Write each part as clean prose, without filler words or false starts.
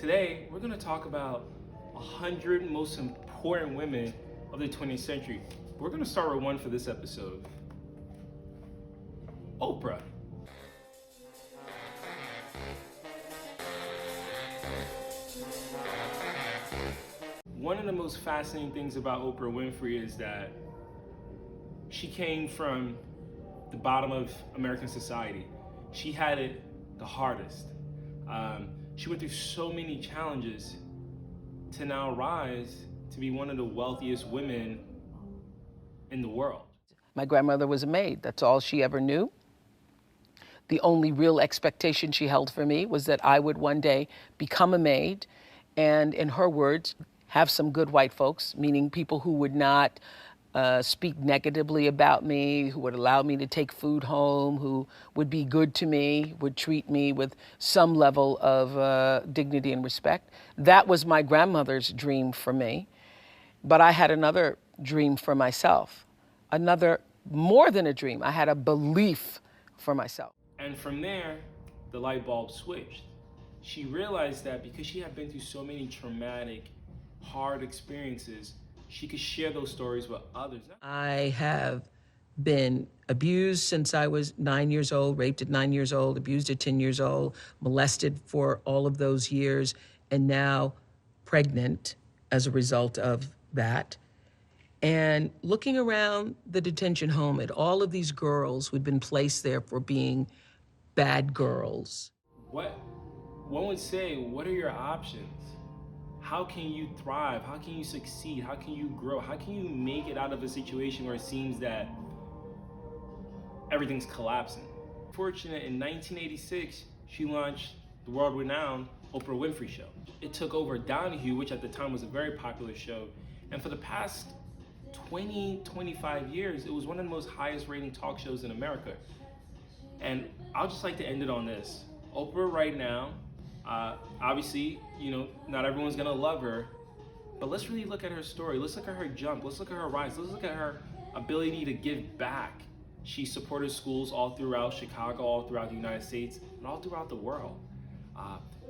Today, we're gonna talk about 100 most important women of the 20th century. We're gonna start with one for this episode. Oprah. One of the most fascinating things about Oprah Winfrey is that she came from the bottom of American society. She had it the hardest. She went through so many challenges to now rise to be one of the wealthiest women in the world. My grandmother was a maid. That's all she ever knew. The only real expectation she held for me was that I would one day become a maid and, in her words, have some good white folks, meaning people who would not speak negatively about me, who would allow me to take food home, who would be good to me, would treat me with some level of dignity and respect. That was my grandmother's dream for me. But I had another dream for myself, another, more than a dream. I had a belief for myself. And from there, the light bulb switched. She realized that because she had been through so many traumatic, hard experiences, she could share those stories with others. I have been abused since I was 9 years old, raped at 9 years old, abused at 10 years old, molested for all of those years, and now pregnant as a result of that. And looking around the detention home at all of these girls who'd been placed there for being bad girls. One would say, what are your options? How can you thrive? How can you succeed? How can you grow? How can you make it out of a situation where it seems that everything's collapsing? Fortunate, in 1986, she launched the world-renowned Oprah Winfrey Show. It took over Donahue, which at the time was a very popular show, and for the past 25 years, it was one of the most highest rating talk shows in America. And I'll just like to end it on this. Oprah right now, obviously, not everyone's gonna love her, but let's really look at her story. Let's look at her jump. Let's look at her rise. Let's look at her ability to give back. She supported schools all throughout Chicago, all throughout the United States, and all throughout the world.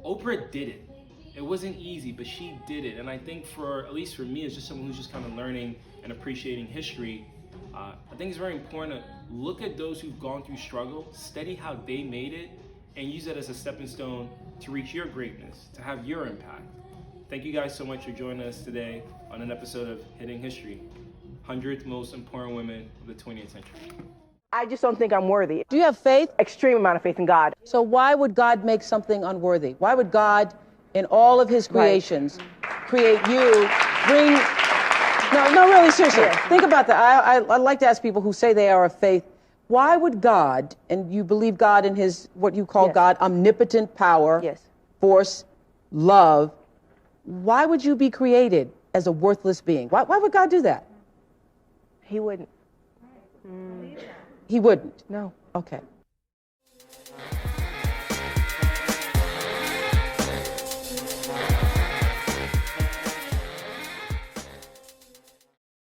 Oprah did it. It wasn't easy, but she did it. And I think at least for me, as just someone who's just kind of learning and appreciating history, I think it's very important to look at those who've gone through struggle, study how they made it, and use that as a stepping stone to reach your greatness, to have your impact. Thank you guys so much for joining us today on an episode of Hitting History, 100th most important women of the 20th century. I just don't think I'm worthy. Do you have faith? Extreme amount of faith in God. So why would God make something unworthy? Why would God, in all of his creations, create you, bring... No, really, seriously. Yeah. Think about that. I like to ask people who say they are of faith, why would God, and you believe God in his, what you call God, omnipotent power, force, love, why would you be created as a worthless being? Why would God do that? He wouldn't. He wouldn't? No. Okay.